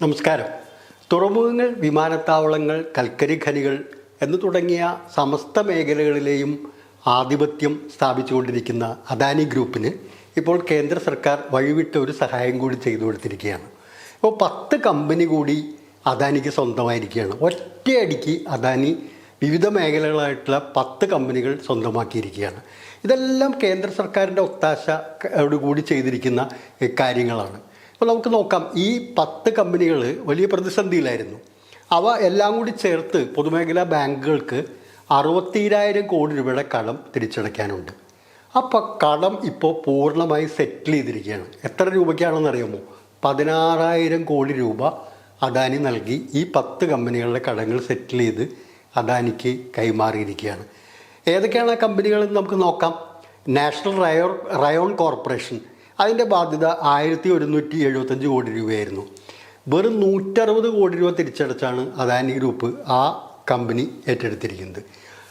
നമസ്കാരം. തുറമുഖങ്ങൾ, വിമാനത്താവളങ്ങൾ, കൽക്കരി ഖനികൾ എന്ന് തുടങ്ങിയ സമസ്ത മേഖലകളിലെയും ആധിപത്യം സ്ഥാപിച്ചുകൊണ്ടിരിക്കുന്ന അദാനി ഗ്രൂപ്പിന് ഇപ്പോൾ കേന്ദ്ര സർക്കാർ വഴിവിട്ട ഒരു സഹായം കൂടി ചെയ്തു കൊടുത്തിരിക്കുകയാണ്. ഇപ്പോൾ 10 കമ്പനി കൂടി അദാനിക്ക് സ്വന്തമായിരിക്കുകയാണ്. ഒറ്റയടിക്ക് അദാനി വിവിധ മേഖലകളായിട്ടുള്ള 10 കമ്പനികൾ സ്വന്തമാക്കിയിരിക്കുകയാണ്. ഇതെല്ലാം കേന്ദ്ര സർക്കാരിൻ്റെ ഒത്താശയോടുകൂടി ചെയ്തിരിക്കുന്ന കാര്യങ്ങളാണ്. അപ്പോൾ നമുക്ക് നോക്കാം. ഈ 10 കമ്പനികൾ വലിയ പ്രതിസന്ധിയിലായിരുന്നു. അവ എല്ലാം കൂടി ചേർത്ത് പൊതുമേഖലാ ബാങ്കുകൾക്ക് 62,000 കോടി രൂപയുടെ കടം തിരിച്ചടയ്ക്കാനുണ്ട്. അപ്പോൾ കടം ഇപ്പോൾ പൂർണ്ണമായി സെറ്റിൽ ചെയ്തിരിക്കുകയാണ്. എത്ര രൂപയ്ക്കാണെന്ന് അറിയാമോ? 16,000 കോടി രൂപ അദാനി നൽകി ഈ 10 കമ്പനികളുടെ കടങ്ങൾ സെറ്റിൽ ചെയ്ത് അദാനിക്ക് കൈമാറിയിരിക്കുകയാണ്. ഏതൊക്കെയാണ് ആ കമ്പനികളെന്ന് നമുക്ക് നോക്കാം. നാഷണൽ റയോൺ കോർപ്പറേഷൻ, അതിൻ്റെ ബാധ്യത 1,175 കോടി രൂപയായിരുന്നു. വെറും 160 കോടി രൂപ തിരിച്ചടച്ചാണ് അദാനി ഗ്രൂപ്പ് ആ കമ്പനി ഏറ്റെടുത്തിരിക്കുന്നത്.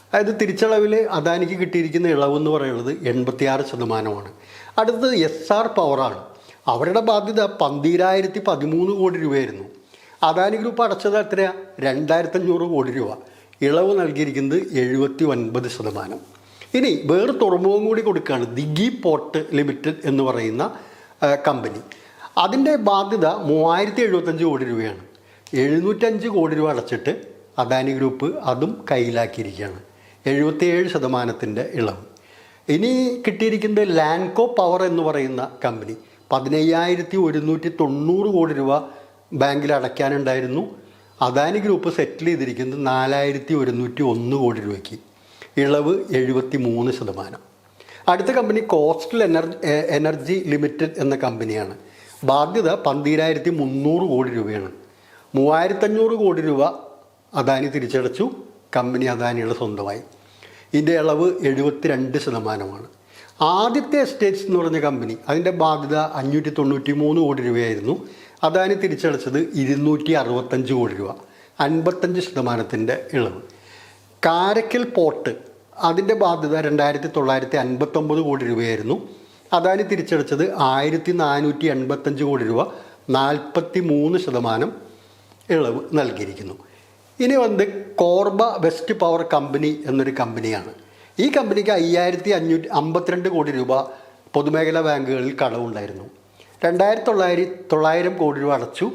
അതായത് തിരിച്ചളവിൽ അദാനിക്ക് കിട്ടിയിരിക്കുന്ന ഇളവെന്ന് പറയുന്നത് 86%. അടുത്തത് SR പവറാണ്. അവരുടെ ബാധ്യത 12,013 കോടി രൂപയായിരുന്നു. അദാനി ഗ്രൂപ്പ് അടച്ചത് എത്രയാണ്? 2,500 കോടി രൂപ. ഇളവ് നൽകിയിരിക്കുന്നത് 79%. ഇനി വേറെ തുറമുഖം കൂടി കൊടുക്കുകയാണ്. ദിഗി പോർട്ട് ലിമിറ്റഡ് എന്ന് പറയുന്ന കമ്പനി. അതിൻ്റെ ബാധ്യത 3,075 കോടി രൂപയാണ്. 705 കോടി രൂപ അടച്ചിട്ട് അദാനി ഗ്രൂപ്പ് അതും കയ്യിലാക്കിയിരിക്കുകയാണ്. 77% ഇളവ്. ഇനി കിട്ടിയിരിക്കുന്നത് ലാൻകോ പവർ എന്ന് പറയുന്ന കമ്പനി. 15,190 കോടി രൂപ ബാങ്കിൽ അടയ്ക്കാനുണ്ടായിരുന്നു. അദാനി ഗ്രൂപ്പ് സെറ്റിൽ ചെയ്തിരിക്കുന്നത് 4,101 കോടി രൂപയ്ക്ക്. ഇളവ് 73%. അടുത്ത കമ്പനി കോസ്റ്റൽ എനർജി ലിമിറ്റഡ് എന്ന കമ്പനിയാണ്. ബാധ്യത 12,300 കോടി രൂപയാണ്. 3,500 കോടി രൂപ അദാനി തിരിച്ചടച്ചു. കമ്പനി അദാനിയുടെ സ്വന്തമായി. ഇതിൻ്റെ ഇളവ് 72%. ആദ്യത്തെ എസ്റ്റേറ്റ്സ് എന്ന് പറഞ്ഞ കമ്പനി, അതിൻ്റെ ബാധ്യത 593 കോടി രൂപയായിരുന്നു. അദാനി തിരിച്ചടച്ചത് 265 കോടി രൂപ. 55% ഇളവ്. കാരക്കൽ പോർട്ട്, അതിൻ്റെ ബാധ്യത 2,959 കോടി രൂപയായിരുന്നു. അദാനി തിരിച്ചടച്ചത് 1,485 കോടി രൂപ. 43% ഇളവ് നൽകിയിരിക്കുന്നു. ഇനി വന്ന് കോർബ വെസ്റ്റ് പവർ കമ്പനി എന്നൊരു കമ്പനിയാണ്. ഈ കമ്പനിക്ക് 5,552 കോടി രൂപ പൊതുമേഖലാ ബാങ്കുകളിൽ കടവുണ്ടായിരുന്നു. 2,900 കോടി രൂപ അടച്ചു.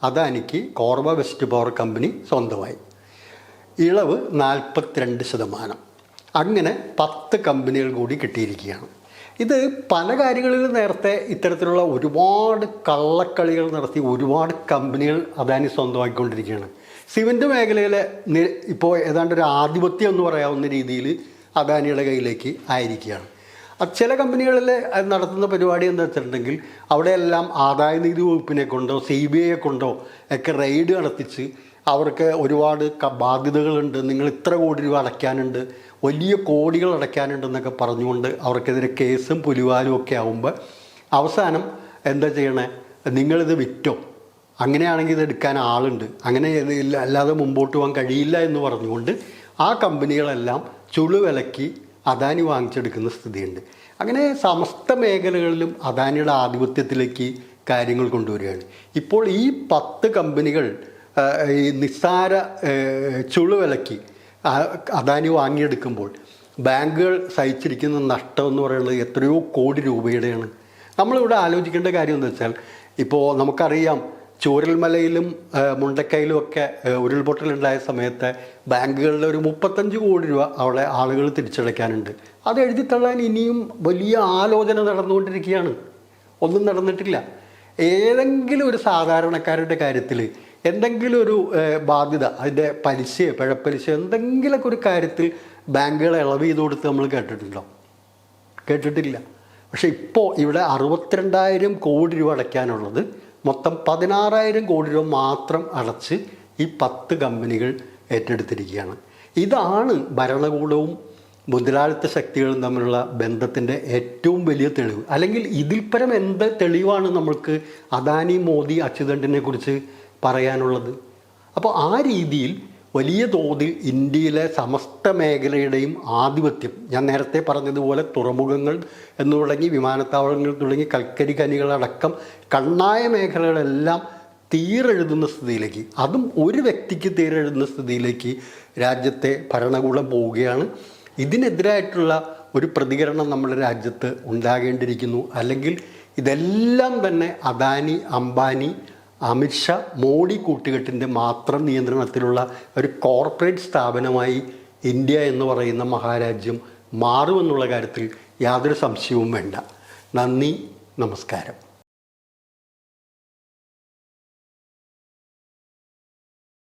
അദാനിക്ക് കോർബ വെസ്റ്റ് പവർ കമ്പനി സ്വന്തമായി. ഇളവ് 42%. അങ്ങനെ 10 കമ്പനികൾ കൂടി കിട്ടിയിരിക്കുകയാണ്. ഇത് പല കാര്യങ്ങളിലും നേരത്തെ ഇത്തരത്തിലുള്ള ഒരുപാട് കള്ളക്കളികൾ നടത്തി ഒരുപാട് കമ്പനികൾ അദാനി സ്വന്തമാക്കിക്കൊണ്ടിരിക്കുകയാണ്. സിമൻറ്റ് മേഖലയിലെ ഇപ്പോൾ ഏതാണ്ട് ഒരു ആധിപത്യം എന്ന് പറയാവുന്ന രീതിയിൽ അദാനിയുടെ കയ്യിലേക്ക് ആയിരിക്കുകയാണ്. ചില കമ്പനികളിൽ നടത്തുന്ന പരിപാടി എന്താ വെച്ചിട്ടുണ്ടെങ്കിൽ അവിടെയെല്ലാം ആദായ നികുതി വകുപ്പിനെ കൊണ്ടോ CBI കൊണ്ടോ ഒക്കെ റെയ്ഡ് നടത്തിച്ച് അവർക്ക് ഒരുപാട് ബാധ്യതകളുണ്ട്, നിങ്ങൾ ഇത്ര കോടി രൂപ അടയ്ക്കാനുണ്ട്, വലിയ കോടികൾ അടയ്ക്കാനുണ്ടെന്നൊക്കെ പറഞ്ഞുകൊണ്ട് അവർക്കെതിരെ കേസും പുലിവാലും ഒക്കെ ആകുമ്പോൾ അവസാനം എന്താ ചെയ്യണേ? നിങ്ങളിത് വിറ്റോ, അങ്ങനെയാണെങ്കിൽ ഇത് എടുക്കാൻ ആളുണ്ട്, അങ്ങനെ അല്ലാതെ മുമ്പോട്ട് പോകാൻ കഴിയില്ല എന്ന് പറഞ്ഞുകൊണ്ട് ആ കമ്പനികളെല്ലാം ചുളുവിലക്കി അദാനി വാങ്ങിച്ചെടുക്കുന്ന സ്ഥിതിയുണ്ട്. അങ്ങനെ സമസ്ത മേഖലകളിലും അദാനിയുടെ ആധിപത്യത്തിലേക്ക് കാര്യങ്ങൾ കൊണ്ടുവരികയാണ്. ഇപ്പോൾ ഈ 10 കമ്പനികൾ ഈ നിസ്സാര ചുളുവിലക്കി അദാനി വാങ്ങിയെടുക്കുമ്പോൾ ബാങ്കുകൾ സഹിച്ചിരിക്കുന്ന നഷ്ടം എന്ന് പറയുന്നത് എത്രയോ കോടി രൂപയുടെയാണ്. നമ്മളിവിടെ ആലോചിക്കേണ്ട കാര്യം എന്താ വെച്ചാൽ, ഇപ്പോൾ നമുക്കറിയാം ചൂരൽമലയിലും മുണ്ടക്കയിലും ഒക്കെ ഉരുൾപൊട്ടലുണ്ടായ സമയത്ത് ബാങ്കുകളുടെ ഒരു 35 കോടി രൂപ അവിടെ ആളുകൾ തിരിച്ചടയ്ക്കാനുണ്ട്. അത് എഴുതിത്തള്ളാൻ ഇനിയും വലിയ ആലോചന നടന്നുകൊണ്ടിരിക്കുകയാണ്. ഒന്നും നടന്നിട്ടില്ല. ഏതെങ്കിലും ഒരു സാധാരണക്കാരുടെ കാര്യത്തിൽ എന്തെങ്കിലും ഒരു ബാധ്യത, അതിൻ്റെ പലിശയോ പിഴപ്പലിശയോ എന്തെങ്കിലുമൊക്കെ ഒരു കാര്യത്തിൽ ബാങ്കുകളെ ഇളവ് ചെയ്ത് കൊടുത്ത് നമ്മൾ കേട്ടിട്ടുണ്ടോ? കേട്ടിട്ടില്ല. പക്ഷേ ഇപ്പോൾ ഇവിടെ 62,000 കോടി രൂപ അടയ്ക്കാനുള്ളത് മൊത്തം 16,000 കോടി രൂപ മാത്രം അടച്ച് ഈ 10 കമ്പനികൾ ഏറ്റെടുത്തിരിക്കുകയാണ്. ഇതാണ് ഭരണകൂടവും മുതലാളിത്ത ശക്തികളും തമ്മിലുള്ള ബന്ധത്തിൻ്റെ ഏറ്റവും വലിയ തെളിവ്. അല്ലെങ്കിൽ ഇതിൽ പരം എന്ത് തെളിവാണ് നമ്മൾക്ക് അദാനി, മോദി, അച്യുതണ്ടിനെ കുറിച്ച് പറയാനുള്ളത്? അപ്പോൾ ആ രീതിയിൽ വലിയ തോതിൽ ഇന്ത്യയിലെ സമസ്ത മേഖലയുടെയും ആധിപത്യം, ഞാൻ നേരത്തെ പറഞ്ഞതുപോലെ തുറമുഖങ്ങൾ എന്ന് തുടങ്ങി വിമാനത്താവളങ്ങൾ തുടങ്ങി കൽക്കരി ഖനികളടക്കം കണ്ണായ മേഖലകളെല്ലാം തീരെഴുതുന്ന സ്ഥിതിയിലേക്ക്, അതും ഒരു വ്യക്തിക്ക് തീരെഴുതുന്ന സ്ഥിതിയിലേക്ക് രാജ്യത്തെ ഭരണകൂടം പോവുകയാണ്. ഇതിനെതിരായിട്ടുള്ള ഒരു പ്രതികരണം നമ്മുടെ രാജ്യത്ത് ഉണ്ടാകേണ്ടിയിരിക്കുന്നു. അല്ലെങ്കിൽ ഇതെല്ലാം തന്നെ അദാനി, അംബാനി, അമിത്ഷാ, മോഡി കൂട്ടുകെട്ടിൻ്റെ മാത്രം നിയന്ത്രണത്തിലുള്ള ഒരു കോർപ്പറേറ്റ് സ്ഥാപനമായി ഇന്ത്യ എന്ന് പറയുന്ന മഹാരാജ്യം മാറുമെന്നുള്ള കാര്യത്തിൽ യാതൊരു സംശയവും വേണ്ട. നന്ദി, നമസ്കാരം.